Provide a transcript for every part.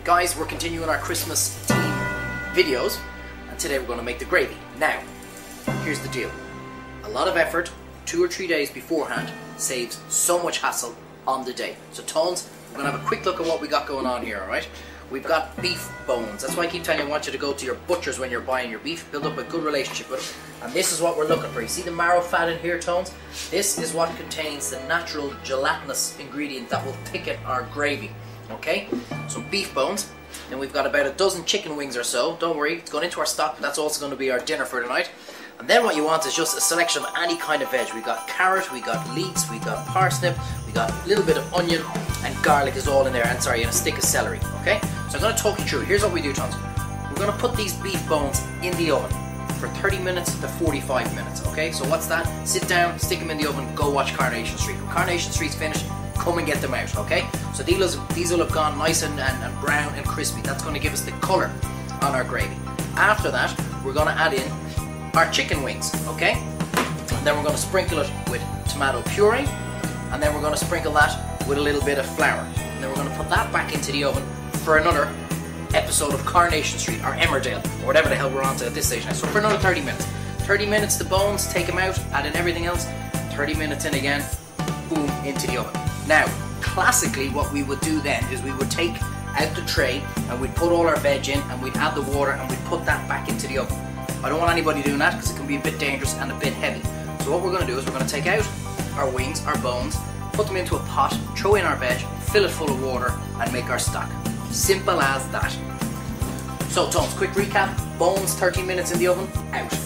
Guys, we're continuing our Christmas theme videos, and today we're going to make the gravy. Now, here's the deal. A lot of effort, 2 or 3 days beforehand, saves so much hassle on the day. So Tones, we're going to have a quick look at what we got going on here, alright? We've got beef bones. That's why I keep telling you I want you to go to your butchers when you're buying your beef, build up a good relationship with them. And this is what we're looking for. You see the marrow fat in here, Tones? This is what contains the natural gelatinous ingredient that will thicken our gravy. Okay, some beef bones, and we've got about a dozen chicken wings or so. Don't worry, it's going into our stock, but that's also going to be our dinner for tonight. And then what you want is just a selection of any kind of veg. We got carrot, we got leeks, we got parsnip, we got a little bit of onion, and garlic is all in there, and sorry, and a stick of celery. Okay, so I'm going to talk you through. Here's what we do, Tons. We're going to put these beef bones in the oven for 30 minutes to 45 minutes. Okay, so what's that? Sit down, stick them in the oven, go watch Coronation Street. When Coronation Street's finished, come and get them out, okay? So these will have gone nice and brown and crispy. That's going to give us the colour on our gravy. After that, we're going to add in our chicken wings, okay? And then we're going to sprinkle it with tomato puree, and then we're going to sprinkle that with a little bit of flour. And then we're going to put that back into the oven for another episode of Coronation Street, or Emmerdale, or whatever the hell we're on to at this stage now. So for another 30 minutes. 30 minutes the bones, take them out, add in everything else. 30 minutes in again, boom, into the oven. Now, classically what we would do then is we would take out the tray and we'd put all our veg in and we'd add the water and we'd put that back into the oven. I don't want anybody doing that because it can be a bit dangerous and a bit heavy. So what we're going to do is we're going to take out our wings, our bones, put them into a pot, throw in our veg, fill it full of water and make our stock. Simple as that. So Tones, quick recap. Bones 30 minutes in the oven, out.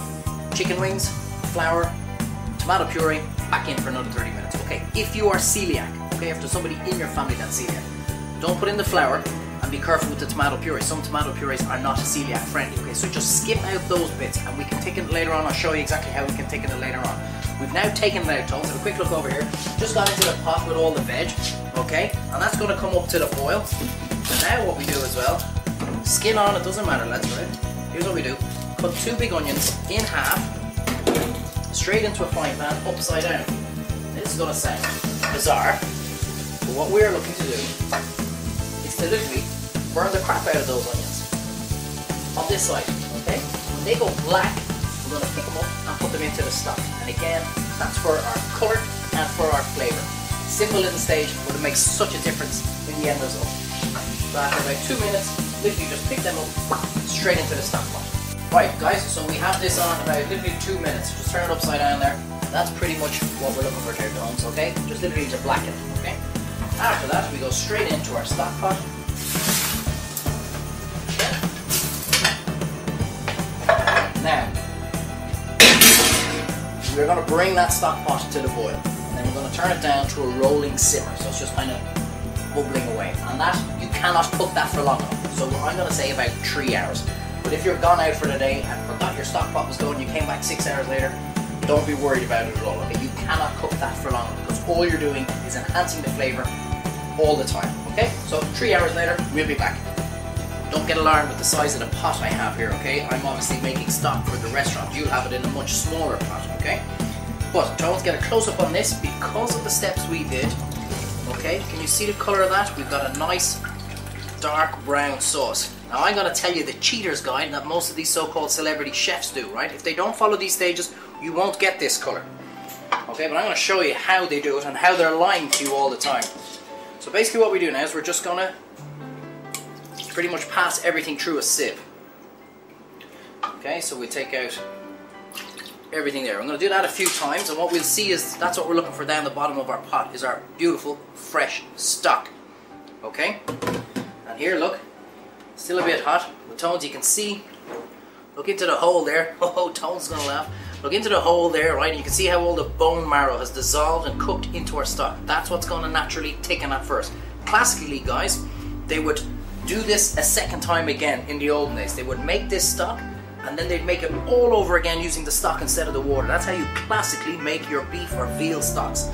Chicken wings, flour, tomato puree, back in for another 30 minutes. Okay, if you are celiac, okay, if there's somebody in your family that's celiac, don't put in the flour and be careful with the tomato puree. Some tomato purees are not celiac friendly, okay, so just skip out those bits and we can thicken it later on. I'll show you exactly how we can thicken it later on. We've now taken it out, Tones. Have a quick look over here. Just got into the pot with all the veg, okay, and that's going to come up to the boil. So now what we do as well, skin on, it doesn't matter, let's right. Here's what we do. Cut 2 big onions in half, straight into a frying pan, upside down. This is going to sound bizarre, but what we're looking to do is to literally burn the crap out of those onions on this side, okay? When they go black, we're going to pick them up and put them into the stock. And again, that's for our colour and for our flavour. Simple little stage, but it makes such a difference in the end result. So after about 2 minutes, literally just pick them up straight into the stock pot. Right guys, so we have this on about literally 2 minutes. Just turn it upside down there. That's pretty much what we're looking for here, Tones, okay? Just literally to blacken, okay? After that, we go straight into our stock pot. Now, we're going to bring that stock pot to the boil. And then we're going to turn it down to a rolling simmer. So it's just kind of bubbling away. And that, you cannot cook that for long enough. So I'm going to say about 3 hours. But if you're gone out for the day and forgot your stock pot was going, you came back 6 hours later, don't be worried about it at all, okay? You cannot cook that for long because all you're doing is enhancing the flavour all the time, okay? So 3 hours later, we'll be back. Don't get alarmed with the size of the pot I have here, okay? I'm obviously making stock for the restaurant. You'll have it in a much smaller pot, okay? But Tones, get a close-up on this because of the steps we did, okay? Can you see the colour of that? We've got a nice dark brown sauce. Now I'm going to tell you the cheater's guide that most of these so-called celebrity chefs do, right? If they don't follow these stages, you won't get this colour. Okay, but I'm going to show you how they do it and how they're lying to you all the time. So basically what we do now is we're just going to pretty much pass everything through a sieve. Okay, so we take out everything there. I'm going to do that a few times and what we'll see is that's what we're looking for down the bottom of our pot is our beautiful fresh stock. Okay, and here look. Still a bit hot. With Tones, you can see. Look into the hole there. Oh, Tones is going to laugh. Look into the hole there, right? And you can see how all the bone marrow has dissolved and cooked into our stock. That's what's going to naturally thicken at first. Classically, guys, they would do this a second time again in the olden days. They would make this stock and then they'd make it all over again using the stock instead of the water. That's how you classically make your beef or veal stocks.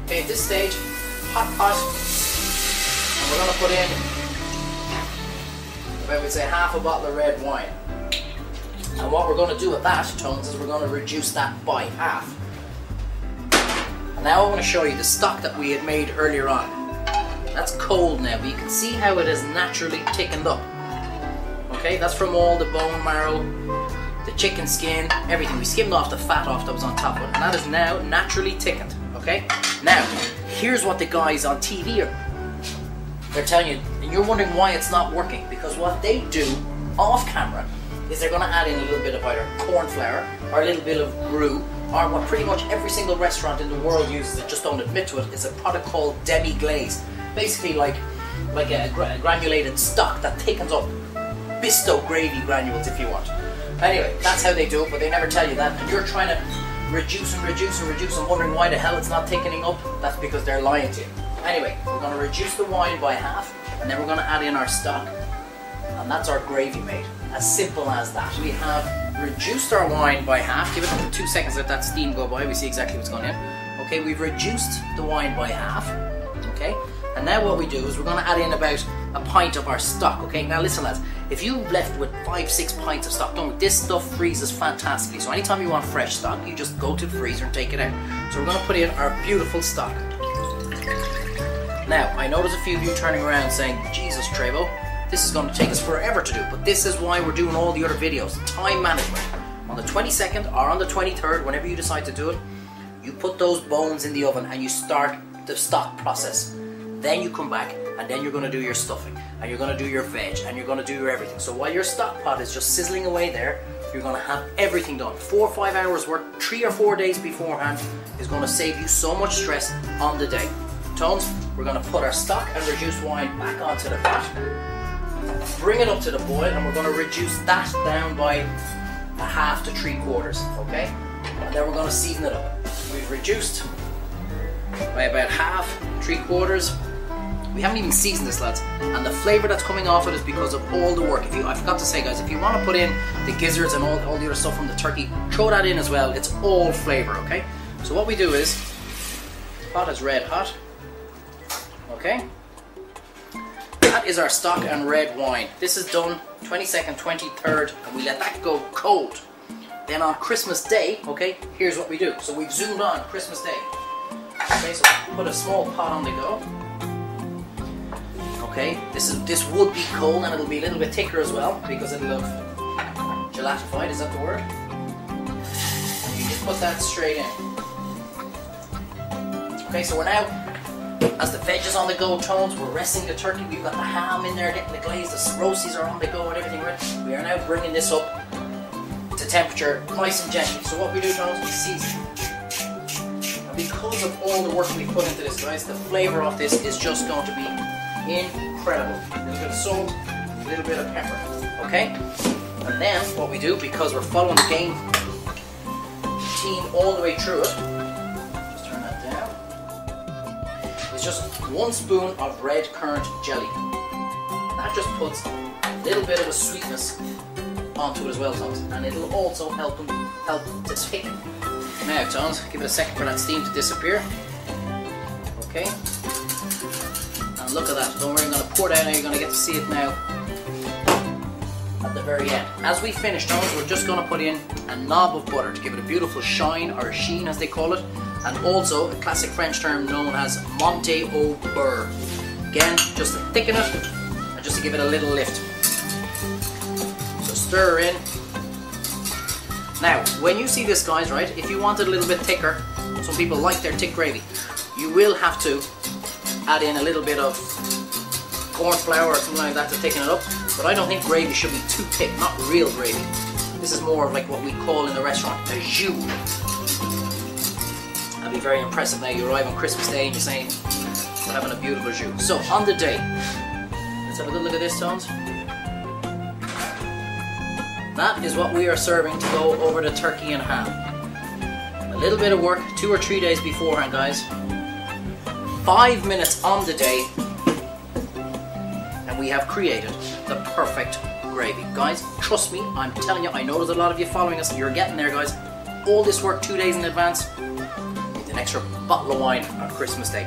Okay, at this stage, hot pot. And we're going to put in I would say half a bottle of red wine. And what we're going to do with that, Tones, is we're going to reduce that by half. And now I want to show you the stock that we had made earlier on. That's cold now, but you can see how it is naturally thickened up. Okay, that's from all the bone marrow, the chicken skin, everything. We skimmed off the fat off that was on top of it, and that is now naturally thickened. Okay, now here's what the guys on TV they're telling you, and you're wondering why it's not working, because what they do off camera is they're going to add in a little bit of either corn flour or a little bit of roux, or what pretty much every single restaurant in the world uses that just don't admit to it, is a product called demi-glaze. Basically like a granulated stock that thickens up, Bisto gravy granules if you want. Anyway, that's how they do it, but they never tell you that, and you're trying to reduce and reduce and reduce and wondering why the hell it's not thickening up. That's because they're lying to you. Anyway, we're going to reduce the wine by half, and then we're going to add in our stock, and that's our gravy made. As simple as that. We have reduced our wine by half. Give it 2 seconds, let that steam go by. We see exactly what's going in. Okay, we've reduced the wine by half. Okay, and now what we do is we're going to add in about a pint of our stock. Okay, now listen lads, if you're left with 5-6 pints of stock, don't worry, this stuff freezes fantastically. So anytime you want fresh stock, you just go to the freezer and take it out. So we're going to put in our beautiful stock. Now, I know there's a few of you turning around saying, Jesus Treyvaud, this is going to take us forever to do, but this is why we're doing all the other videos. Time management. On the 22nd or on the 23rd, whenever you decide to do it, you put those bones in the oven and you start the stock process. Then you come back and then you're going to do your stuffing and you're going to do your veg and you're going to do your everything. So while your stock pot is just sizzling away there, you're going to have everything done. 4 or 5 hours work, 3 or 4 days beforehand is going to save you so much stress on the day. Tones, we're going to put our stock and reduced wine back onto the pot, bring it up to the boil, and we're going to reduce that down by a half to 3/4, okay? And then we're going to season it up. We've reduced by about half, 3/4. We haven't even seasoned this, lads, and the flavour that's coming off it is because of all the work. I forgot to say, guys, if you want to put in the gizzards and all the other stuff from the turkey, throw that in as well. It's all flavour, okay? So what we do is, pot is red hot, okay? That is our stock and red wine. This is done 22nd, 23rd, and we let that go cold. Then on Christmas Day, okay, here's what we do. So we've zoomed on Christmas Day. Okay, so put a small pot on the go. Okay, this would be cold and it'll be a little bit thicker as well because it'll have gelatified, is that the word? And you just put that straight in. Okay, so we're now, as the veg is on the go, Tones, we're resting the turkey, we've got the ham in there getting the glaze, the roasties are on the go and everything ready. We are now bringing this up to temperature nice and gently. So what we do, Tones, we season. And because of all the work we put into this, guys, the flavour of this is just going to be incredible. A little bit of salt, a little bit of pepper, okay? And then what we do, because we're following the game team all the way through it, just turn that down, is just 1 spoon of red currant jelly. That just puts a little bit of a sweetness onto it as well, Tones, and it'll also help to thicken. Now, Tones, give it a second for that steam to disappear. Okay. And look at that. Don't worry, I'm going to pour it out now. You're going to get to see it now at the very end. As we finish, Tones, we're just going to put in a knob of butter to give it a beautiful shine, or a sheen as they call it, and also a classic French term known as monte au beurre. Again, just to thicken it and just to give it a little lift. So stir in. Now, when you see this, guys, right, if you want it a little bit thicker, some people like their thick gravy, you will have to add in a little bit of corn flour or something like that to thicken it up. But I don't think gravy should be too thick, not real gravy. This is more of like what we call in the restaurant a jus. That'd be very impressive now. You arrive on Christmas Day and you're saying we're having a beautiful jus. So on the day, let's have a good look at this, Tones. That is what we are serving to go over the turkey and ham. A little bit of work, 2 or 3 days beforehand, guys. 5 minutes on the day, and we have created the perfect gravy. Guys, trust me, I'm telling you, I know there's a lot of you following us. You're getting there, guys. All this work 2 days in advance, with an extra bottle of wine on Christmas Day.